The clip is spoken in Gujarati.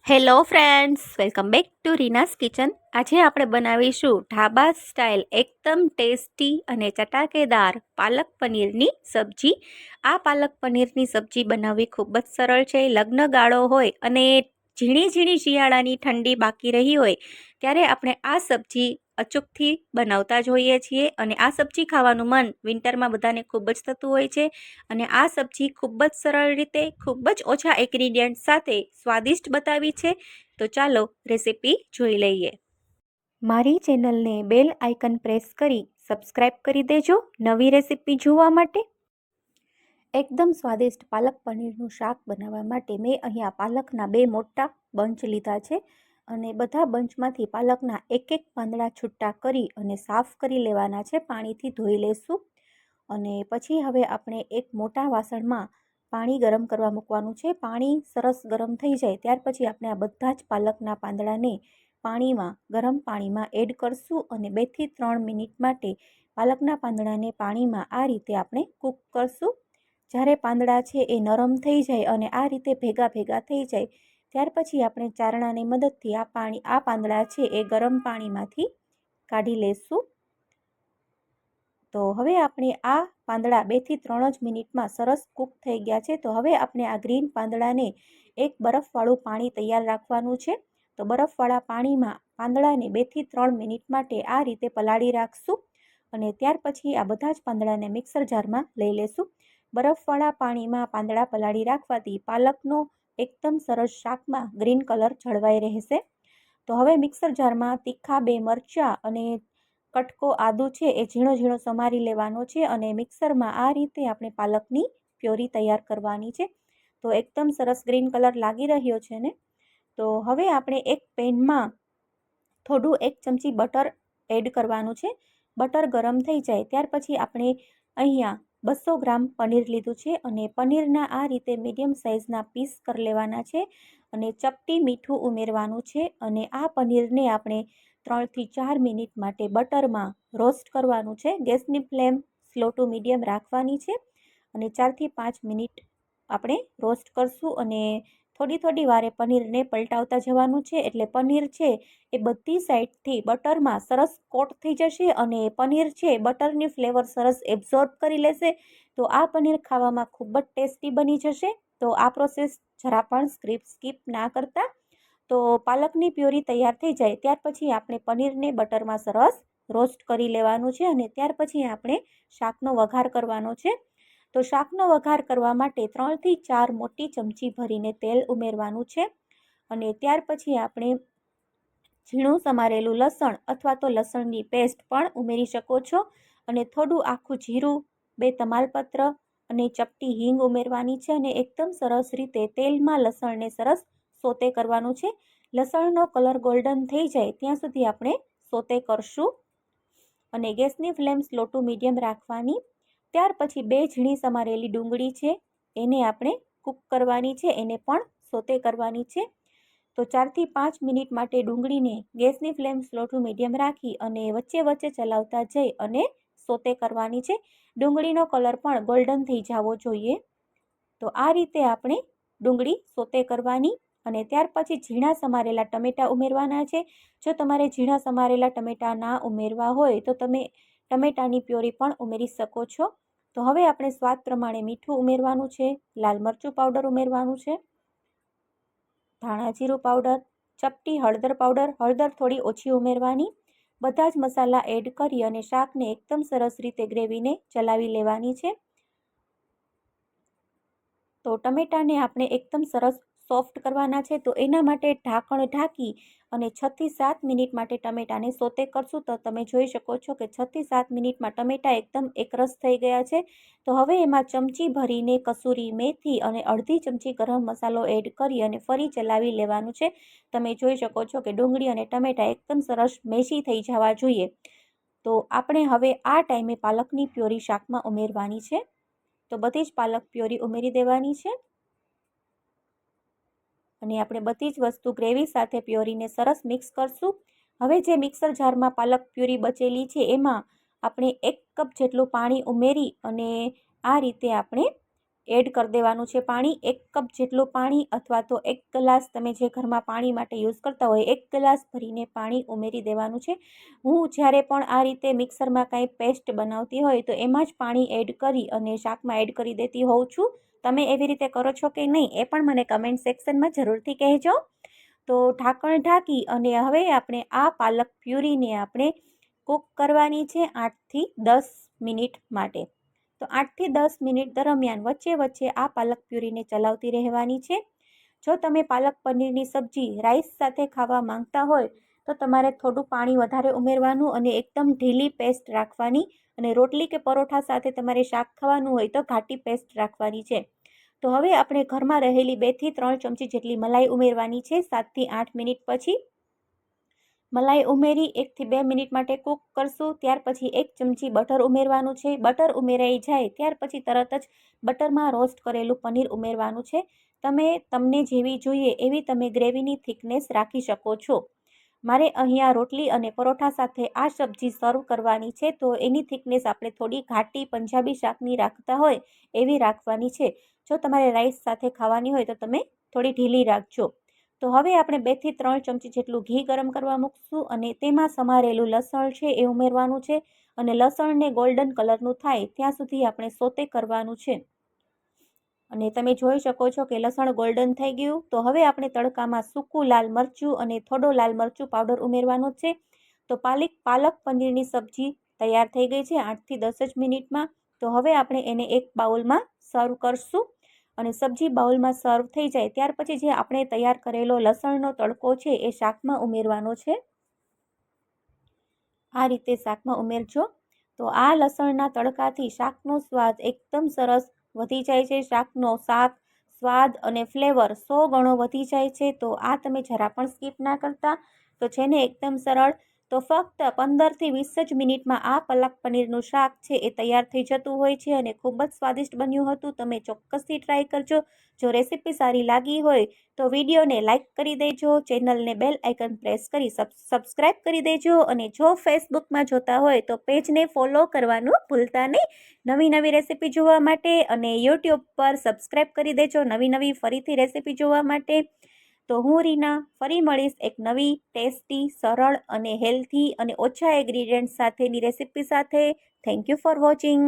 Hello friends, welcome back to Reena's kitchen. આજે આપણે બનાવીશું ઢાબા સ્ટાઇલ એકદમ ટેસ્ટી અને ચટાકેદાર પાલક પનીરની સબ્જી. આ પાલક પનીરની સબ્જી બનાવવી ખૂબ જ સરળ છે. લગ્ન ગાળો હોય અને ઝીણી ઝીણી શિયાળાની ઠંડી બાકી રહી હોય ત્યારે આપણે આ સબ્જી અચૂકથી બનાવતા જોઈએ છીએ. અને આ સબ્જી ખાવાનું મન વિન્ટરમાં બધાને ખૂબ જ થતું હોય છે. અને આ સબ્જી ખૂબ જ સરળ રીતે ખૂબ જ ઓછા ઇન્ગ્રીડિયન્ટ સાથે સ્વાદિષ્ટ બતાવી છે. તો ચાલો રેસીપી જોઈ લઈએ. મારી ચેનલને બેલ આઇકન પ્રેસ કરી સબસ્ક્રાઇબ કરી દેજો નવી રેસીપી જોવા માટે. એકદમ સ્વાદિષ્ટ પાલક પનીરનું શાક બનાવવા માટે મેં અહીંયા પાલકના 2 મોટા બંચ લીધા છે. અને બધા બંચમાંથી પાલકના એક પાંદડા છૂટા કરી અને સાફ કરી લેવાના છે. પાણીથી ધોઈ લેશું. અને પછી હવે આપણે એક મોટા વાસણમાં પાણી ગરમ કરવા મૂકવાનું છે. પાણી સરસ ગરમ થઈ જાય ત્યાર પછી આપણે આ બધા જ પાલકના પાંદડાને ગરમ પાણીમાં એડ કરશું અને 2 થી 3 મિનિટ માટે પાલકના પાંદડાને પાણીમાં આ રીતે આપણે કૂક કરશું. જ્યારે પાંદડા છે એ નરમ થઈ જાય અને આ રીતે ભેગા ભેગા થઈ જાય ત્યાર પછી આપણે ચારણાની મદદથી આ પાંદડા છે એ ગરમ પાણીમાંથી કાઢી લેશું. તો હવે આપણે આ પાંદડા 2 થી 3 જ મિનિટમાં સરસ કૂક થઈ ગયા છે. તો હવે આપણે આ ગ્રીન પાંદડાને એક બરફવાળું પાણી તૈયાર રાખવાનું છે. તો બરફવાળા પાણીમાં પાંદડાને 2 થી 3 મિનિટ માટે આ રીતે પલાળી રાખશું. અને ત્યાર પછી આ બધા જ પાંદડાને મિક્સર જારમાં લઈ લેશું. બરફવાળા પાણીમાં પાંદડા પલાળી રાખવાથી પાલકનો એકદમ સરસ શાકમાં ગ્રીન કલર જળવાઈ રહેશે. તો હવે મિક્સર જારમાં તીખા 2 મરચાં અને કટકો આદુ છે એ ઝીણો ઝીણો સમારી લેવાનો છે. અને મિક્સરમાં આ રીતે આપણે પાલકની પ્યોરી તૈયાર કરવાની છે. તો એકદમ સરસ ગ્રીન કલર લાગી રહ્યો છે ને. તો હવે આપણે એક પેનમાં થોડું 1 ચમચી બટર એડ કરવાનું છે. બટર ગરમ થઈ જાય ત્યાર પછી આપણે અહીંયા 200 ગ્રામ પનીર લીધું છે. અને પનીરના આ રીતે મીડિયમ સાઇઝના પીસ કરી લેવાના છે. અને ચપટી મીઠું ઉમેરવાનું છે. અને આ પનીરને આપણે 3 થી 4 મિનિટ માટે બટરમાં રોસ્ટ કરવાનું છે. ગેસની ફ્લેમ સ્લો ટુ મીડિયમ રાખવાની છે. અને 4 થી 5 મિનિટ આપણે રોસ્ટ કરશું. અને થોડી વારે પનીરને પલટાવતા જવાનું છે. એટલે પનીર છે એ બધી સાઈડથી બટરમાં સરસ કોટ થઈ જશે અને પનીર છે બટરની ફ્લેવર સરસ એબ્ઝોર્બ કરી લેશે. તો આ પનીર ખાવામાં ખૂબ જ ટેસ્ટી બની જશે. તો આ પ્રોસેસ જરા પણ સ્કીપ ના કરતા. તો પાલકની પ્યોરી તૈયાર થઈ જાય ત્યાર પછી આપણે પનીરને બટરમાં સરસ રોસ્ટ કરી લેવાનું છે. અને ત્યાર પછી આપણે શાકનો વઘાર કરવાનો છે. તો શાકનો વઘાર કરવા માટે 3 થી 4 મોટી ચમચી ભરીને તેલ ઉમેરવાનું છે. અને ત્યાર પછી આપણે ઝીણું સમારેલું લસણ અથવા તો લસણની પેસ્ટ પણ ઉમેરી શકો છો. અને થોડું આખું જીરું, 2 તમાલપત્ર અને ચપટી હિંગ ઉમેરવાની છે. અને એકદમ સરસ રીતે તેલમાં લસણને સરસ સોતે કરવાનું છે. લસણનો કલર ગોલ્ડન થઈ જાય ત્યાં સુધી આપણે સોતે કરશું. અને ગેસની ફ્લેમ સ્લો ટુ મીડિયમ રાખવાની. ત્યાર પછી 2 ઝીણી સમારેલી ડુંગળી છે એને આપણે કૂક કરવાની છે. એને પણ સોતે કરવાની છે. તો 4 થી 5 મિનિટ માટે ડુંગળીને ગેસની ફ્લેમ સ્લો ટુ મીડિયમ રાખી અને વચ્ચે ચલાવતા જઈ અને સોતે કરવાની છે. ડુંગળીનો કલર પણ ગોલ્ડન થઈ જવો જોઈએ. તો આ રીતે આપણે ડુંગળી સોતે કરવાની. અને ત્યાર પછી ઝીણા સમારેલા ટમેટાં ઉમેરવાના છે. જો તમારે ઝીણા સમારેલા ટમેટાં ના ઉમેરવા હોય તો તમે ટમેટાની પ્યોરી પણ ઉમેરી શકો છો. તો હવે આપણે સ્વાદ પ્રમાણે મીઠું ઉમેરવાનું છે, લાલ મરચું પાવડર ઉમેરવાનું છે, ધાણા જીરું પાવડર, ચપટી હળદર પાવડર, હળદર થોડી ઓછી ઉમેરવાની. બધા જ મસાલા એડ કરી અને શાકને એકદમ સરસ રીતે ગ્રેવીને ચલાવી લેવાની છે. તો ટમેટાને આપણે એકદમ સરસ સોફ્ટ કરવાના છે. તો એના માટે ઢાંકણ ઢાંકી અને 6 થી 7 મિનિટ માટે ટમેટાને સોતે કરશું. તો તમે જોઈ શકો છો કે 6 થી 7 મિનિટમાં ટમેટા એકદમ એકરસ થઈ ગયા છે. તો હવે એમાં ચમચી ભરીને કસૂરી મેથી અને અડધી ચમચી ગરમ મસાલો એડ કરી અને ફરી ચલાવી લેવાનું છે. તમે જોઈ શકો છો કે ડુંગળી અને ટમેટા એકદમ સરસ મેશી થઈ જવા જોઈએ. તો આપણે હવે આ ટાઈમે પાલકની પ્યોરી શાકમાં ઉમેરવાની છે. તો બધી જ પાલક પ્યોરી ઉમેરી દેવાની છે. અને આપણે બધી જ વસ્તુ ગ્રેવી સાથે પ્યોરીને સરસ મિક્સ કરશું. હવે જે મિક્સર જારમાં પાલક પ્યુરી બચેલી છે એમાં આપણે 1 કપ જેટલું પાણી ઉમેરી અને આ રીતે આપણે એડ કરી દેવાનું છે પાણી. 1 કપ જેટલું પાણી અથવા તો 1 ગ્લાસ તમે જે ઘરમાં પાણી માટે યુઝ કરતા હોય 1 ગ્લાસ ભરીને પાણી ઉમેરી દેવાનું છે. હું જ્યારે પણ આ રીતે મિક્સરમાં કાંઈ પેસ્ટ બનાવતી હોય તો એમાં જ પાણી એડ કરી અને શાકમાં એડ કરી દેતી હોઉં છું. તમે એવી રીતે કરો છો કે નહીં એ પણ મને કમેન્ટ સેક્શનમાં જરૂરથી કહેજો. તો ઢાંકણ ઢાંકી અને હવે આપણે આ પાલક પ્યુરીને આપણે કૂક કરવાની છે 8 થી 10 મિનિટ માટે. તો 8 થી 10 મિનિટ દરમિયાન વચ્ચે વચ્ચે આ પાલક પ્યુરીને ચલાવતી રહેવાની છે. જો તમે પાલક પનીરની સબ્જી રાઈસ સાથે ખાવા માંગતા હોય તો તમારે થોડું પાણી વધારે ઉમેરવાનું અને એકદમ ઢીલી પેસ્ટ રાખવાની, અને રોટલી કે પરોઠા સાથે તમારે શાક ખાવાનું હોય તો ઘાટી પેસ્ટ રાખવાની છે. તો હવે આપણે ઘરમાં રહેલી 2 થી 3 ચમચી જેટલી મલાઈ ઉમેરવાની છે. 7 થી 8 મિનિટ પછી મલાઈ ઉમેરી 1 થી 2 મિનિટ માટે કૂક કરશું. ત્યાર પછી 1 ચમચી બટર ઉમેરવાનું છે. બટર ઉમેરાઈ જાય ત્યાર પછી તરત જ બટરમાં રોસ્ટ કરેલું પનીર ઉમેરવાનું છે. તમને જેવી જોઈએ એવી તમે ગ્રેવીની થિકનેસ રાખી શકો છો. મારે અહીંયા રોટલી અને પરોઠા સાથે આ સબ્જી સર્વ કરવાની છે, તો એની થિકનેસ આપણે થોડી ઘાટી પંજાબી શાકની રાખતા હોય એવી રાખવાની છે. જો તમારે રાઈસ સાથે ખાવાની હોય તો તમે થોડી ઢીલી રાખજો. તો હવે આપણે 2 થી 3 ચમચી જેટલું ઘી ગરમ કરવા મૂકશું અને તેમાં સમારેલું લસણ છે એ ઉમેરવાનું છે, અને લસણને ગોલ્ડન કલરનું થાય ત્યાં સુધી આપણે સોતે કરવાનું છે. અને તમે જોઈ શકો છો કે લસણ ગોલ્ડન થઈ ગયું. તો હવે આપણે તડકામાં સૂકું લાલ મરચું અને થોડો લાલ મરચું પાવડર ઉમેરવાનો છે. તો પાલક પનીરની સબ્જી તૈયાર થઈ ગઈ છે 8 થી 10 જ મિનિટમાં. તો હવે આપણે એને એક બાઉલમાં સર્વ કરશું, અને સબ્જી બાઉલમાં સર્વ થઈ જાય ત્યાર પછી જે આપણે તૈયાર કરેલો લસણનો તડકો છે એ શાકમાં ઉમેરવાનો છે. આ રીતે શાકમાં ઉમેરજો. તો આ લસણના તડકાથી શાકનો સ્વાદ એકદમ સરસ વધી જાય છે. શાકનો સ્વાદ અને ફ્લેવર 100 ગણો વધી જાય છે. તો આ તમે જરા પણ સ્કીપ ના કરતા. તો છે ને એકદમ સરળ. તો ફક્ત 15 થી 20 જ મિનિટમાં આ પાલક પનીરનું શાક છે એ તૈયાર થઈ જતું હોય છે, અને ખૂબ જ સ્વાદિષ્ટ બન્યું હતું. તમે ચોક્કસથી ટ્રાય કરજો. જો રેસીપી સારી લાગી હોય તો વિડીયોને લાઇક કરી દેજો, ચેનલને બેલ આઇકન પ્રેસ કરી સબસ્ક્રાઇબ કરી દેજો, અને જો ફેસબુકમાં જોતા હોય તો પેજને ફોલો કરવાનું ભૂલતા નહીં નવી નવી રેસીપી જોવા માટે, અને યુટ્યુબ પર સબસ્ક્રાઇબ કરી દેજો નવી ફરીથી રેસીપી જોવા માટે. તો હું રીના ફરી મળીશ એક નવી ટેસ્ટી, સરળ અને હેલ્ધી અને ઓછા ઇન્ગ્રીડિયન્ટ સાથેની રેસીપી સાથે. Thank you for watching.